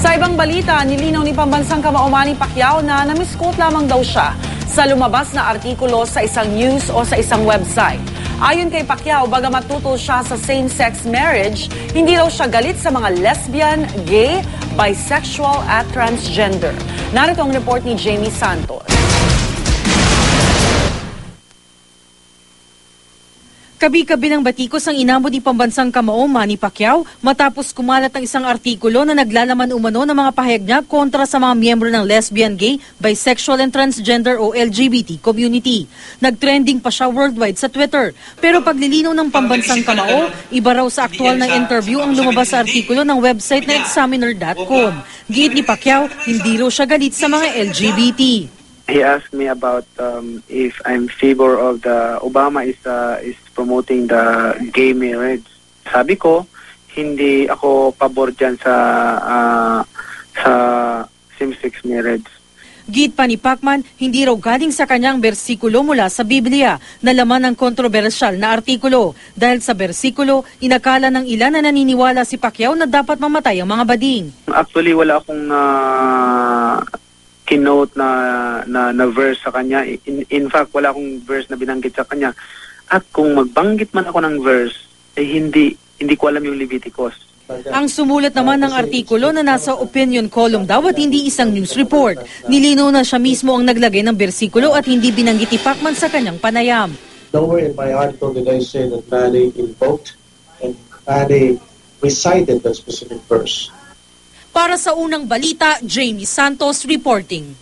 Sa ibang balita, nilinaw ni Pambansang Kamao Manny Pacquiao na na-misquote lamang daw siya sa lumabas na artikulo sa isang news o sa isang website. Ayon kay Pacquiao, bagamat tutol siya sa same-sex marriage, hindi raw siya galit sa mga lesbian, gay, bisexual at transgender. Narito ang report ni Jamie Santos. Kabi-kabi ng batikos ang inamod ni Pambansang Kamao Manny Pacquiao matapos kumalat ang isang artikulo na naglalaman umano ng mga pahayag niya kontra sa mga miyembro ng lesbian, gay, bisexual and transgender o LGBT community. Nagtrending pa siya worldwide sa Twitter. Pero paglilinaw ng Pambansang Kamao, iba raw sa aktual na interview ang lumabas sa artikulo ng website na examiner.com. Giit ni Pacquiao, hindi raw siya galit sa mga LGBT. He asked me about if I'm favor of the Obama is promoting the gay marriage. Sabi ko, hindi ako pabor dyan sa same-sex marriage. Giit pa ni Pacman, hindi raw galing sa kanyang bersikulo mula sa Biblia na laman ng kontrobersyal na artikulo. Dahil sa bersikulo, inakala ng ilan na naniniwala si Pacquiao na dapat mamatay ang mga bading. Actually, wala akong kinote na verse sa kanya. In fact, wala akong verse na binanggit sa kanya. At kung magbanggit man ako ng verse, eh hindi ko alam yung Leviticus. Ang sumulat naman ng artikulo na nasa opinion column daw at hindi isang news report. Nilinaw na siya mismo ang naglagay ng bersikulo at hindi binanggit ni Pacman sa kanyang panayam. Nowhere in my article did I say that Manny invoked and Manny recited that specific verse. Para sa unang balita, Jamie Santos reporting.